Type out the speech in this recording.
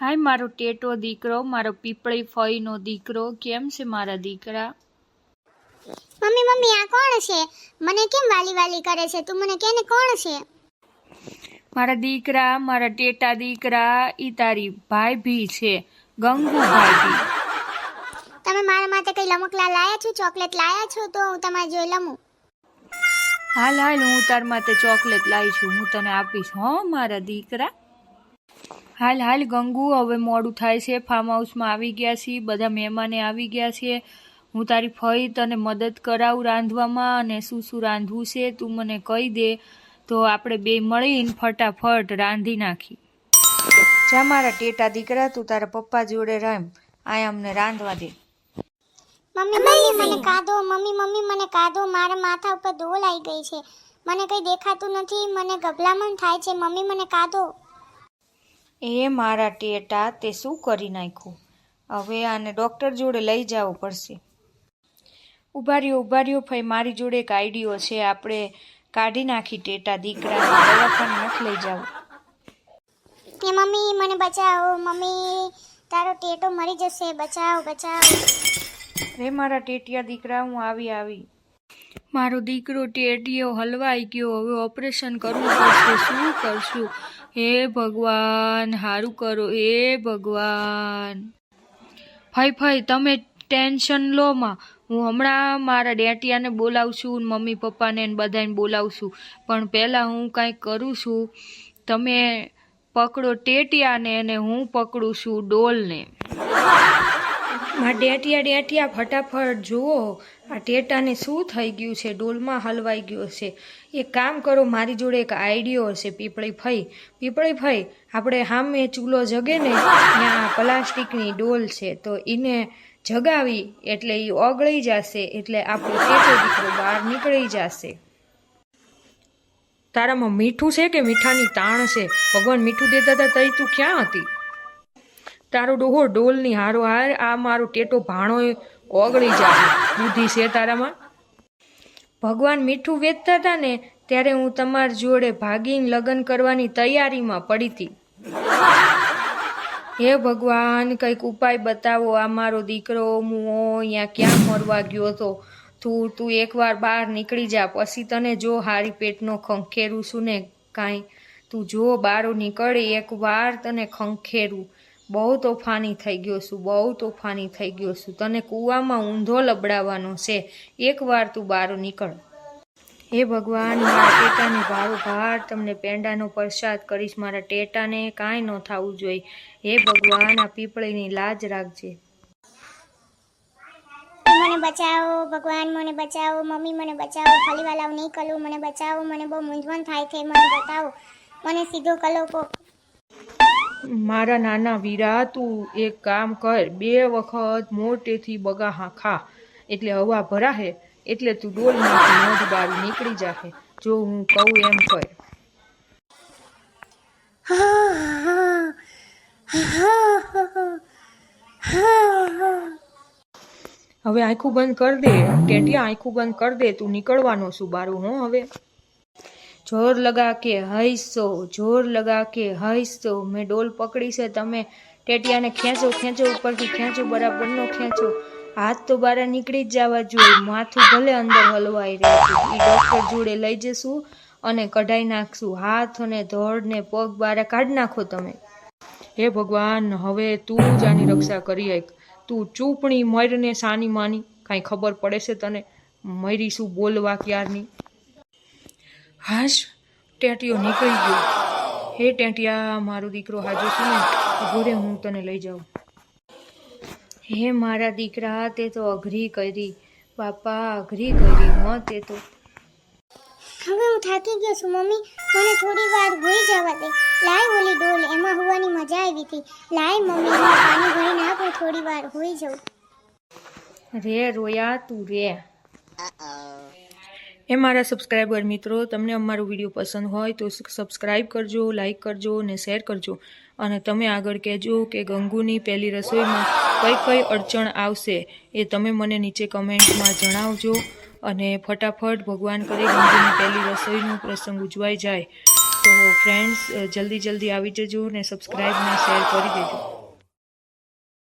હાય મારો ટેટો દીકરો, મારો પીપળી ફઈનો દીકરો, કેમ છે મારા દીકરા? મમ્મી મમ્મી આ કોણ છે? મને કેમ વાલી વાલી કરે છે? તું મને કે ને કોણ છે? મારા દીકરા, મારા ટેટા દીકરા, ઈ તારી ભાઈભી છે, ગંગુ ભાઈભી. તમે મારા માટે કઈ લમકલા લાયા છો? ચોકલેટ લાયા છો? તો હું તમારે જોઈ લમું. હાલ હાલ, હું તાર માટે ચોકલેટ લાવી છું, હું તને આપીશ હો મારા દીકરા. હાલ હાલ ગંગુ, હવે મોડું થાય છે, ફાર્મ હાઉસમાં આવી ગયા છીએ, બધા મહેમાને આવી ગયા છે. હું તારી ફઈ તને મદદ કરાવું રાંધવામાં, અને શું શું રાંધવું છે તું મને કહી દે તો આપણે બે મળીને ફટાફટ રાંધી નાખી. જા મારા ટેટા દીકરા, તું તારા પપ્પા જોડે રમ, આ અમને રાંધવા દે. મમ્મી મમ્મી મને કાઢો, મમ્મી મમ્મી મને કાઢો, મારા માથા ઉપર ધૂળ આવી ગઈ છે, મને કઈ દેખાતું નથી, મને ગભરામણ થાય છે, મમ્મી મને કાઢો. એ મારા ટેટા, તે શું કરી નાખ્યું? હવે આને ડૉક્ટર જોડે લઈ જવું પડશે. ઉભા રહ્યો ભાઈ, મારી જોડે એક આઈડિયો છે, આપણે કાઢી નાખી ટેટા દીકરાને, દવાખાને નથી લઈ જવું. એ મમ્મી મને બચાવો, મમ્મી તારો ટેટો મરી જશે, બચાવો બચાવો. રે મારા ટેટિયા દીકરા, હું આવી. મારો દીકરો ટેટિયો હલવાઈ ગયો, હવે ઓપરેશન કરવું પડશે, શું કરશું? હે ભગવાન, હારું કરો, હે ભગવાન. ભાઈ તમે ટેન્શન લો માં, હું હમણાં મારા ડેટિયાને બોલાવું છું, મમ્મી પપ્પાને બધાને બોલાવું છું, પણ પહેલાં હું કાંઈક કરું છું. તમે પકડો ટેટિયાને અને હું પકડું છું ડોલને. મારા ડેટિયા ફટાફટ જુઓ, આ ટેટાને શું થઈ ગયું છે? ડોલમાં હલવાઈ ગયો છે. એક કામ કરો, મારી જોડે એક આઈડિયો છે. પીપળી ફઈ, આપણે સામે ચૂલો જગે ને ત્યાં પ્લાસ્ટિકની ડોલ છે, તો એને જગાવી એટલે એ ઓગળી જશે, એટલે આપણો ટેટો દીકરો બહાર નીકળી જશે. તારામાં મીઠું છે કે મીઠાની તાણ છે? ભગવાન મીઠું દેતા હતા તઈ તું ક્યાં હતી? તારો ડોહો ડોલની હારો હાર આ મારો ટેટો ભાણો ઓગળી જાય. બુદ્ધિ છે તારામાં? ભગવાન મીઠું વેચતા હતા ને ત્યારે હું તમારી જોડે ભાગીને લગ્ન કરવાની તૈયારીમાં પડી હતી. હે ભગવાન, કંઈક ઉપાય બતાવો, આ મારો દીકરો હું અહીંયા ક્યાં મરવા ગયો હતો? તું એકવાર બહાર નીકળી જા, પછી તને જો હારી પેટનો ખંખેરું છું ને કાંઈ, તું જો બહાર નીકળે એકવાર તને ખંખેરું. બહુ તોફાની થઈ ગયો છું, તને કૂવામાં ઊંધો લબડાવવાનો છે, એકવાર તું બહાર નીકળ. હે ભગવાન, મારા ટેટાને ભાર તમને પેંડાનો પ્રસાદ કરીશ, મારા ટેટાને કાંઈ ન થવું જોઈએ. હે ભગવાન, આ પીપળીની લાજ રાખજે. મને બચાવો ભગવાન, મને બચાવો, મમ્મી મને બચાવો, ફલીવાલાવ નહીં કરું, મને બચાવો, મને બહુ મૂંઝવણ થાય છે, મને બતાવો, મને સીધો કલો કો. મારા નાના વીરા, તું એક કામ કર, 2 વખત મોટેથી બગા ખા, એટલે હવા ભરાશે, એટલે તું ડોલમાંથી મોઢું બહાર નીકળી જાશે. જો હું કહું એમ કર. હવે આંખું બંધ કર દે ટેટિયા, આંખું બંધ કર દે, તું નીકળવાનો છું બારું હો. હવે જોર લગા કે હૈસો, મેં ડોલ પકડી છે, તમે ટેટિયાને ખેંચો, ઉપરથી ખેંચો, બરાબર નો ખેંચો, હાથ તો બહાર નીકળી જ જવા જોઈએ, માથું ભલે અંદર હલવાઈ રહ્યું. એ ડૉક્ટર જોડે લઈ જશું અને કઢાઈ નાખશું, હાથ અને ધડ ને પગ બહાર કાઢી નાખો તમે. હે ભગવાન, હવે તું જ આની રક્ષા કરી આપ. તું ચૂપણી મરને સાની માની, કાંઈ ખબર પડે છે તને? મરીશું બોલવા ક્યારની. હાશ, ટેટિયો નીકળી ગયો. હે ટેટિયા, મારો દીકરો હાજો છે ને, ઉભો રે, હું તને લઈ જાઉં. હે મારા દીકરા, તે તો અઘરી કરી બાપા, અઘરી કરી હો તે તો. હવે હું થાકી ગયો છું મમ્મી, મને થોડી વાર હોઈ જવા દે. લાય ઓલી ડોલ, એમાં હોવાની મજા આવી હતી. લાય મમ્મી, હું પાણી ભરીને આપું, થોડી વાર હોઈ જાઉં. રે રોયા તું રે. એ મારા સબસ્ક્રાઈબર મિત્રો, તમને અમારો વિડીયો પસંદ હોય તો સબસ્ક્રાઈબ કરજો, લાઈક કરજો અને શેર કરજો. અને તમે આગળ કહેજો કે ગંગુની પહેલી રસોઈમાં કઈ અડચણ આવશે એ તમે મને નીચે કમેન્ટમાં જણાવજો. અને ફટાફટ ભગવાન કરે ગંગુની પહેલી રસોઈનો પ્રસંગ ઉજવાઈ જાય. તો ફ્રેન્ડ્સ જલ્દી આવી જજો ને સબસ્ક્રાઈબ ને શેર કરી દેજો.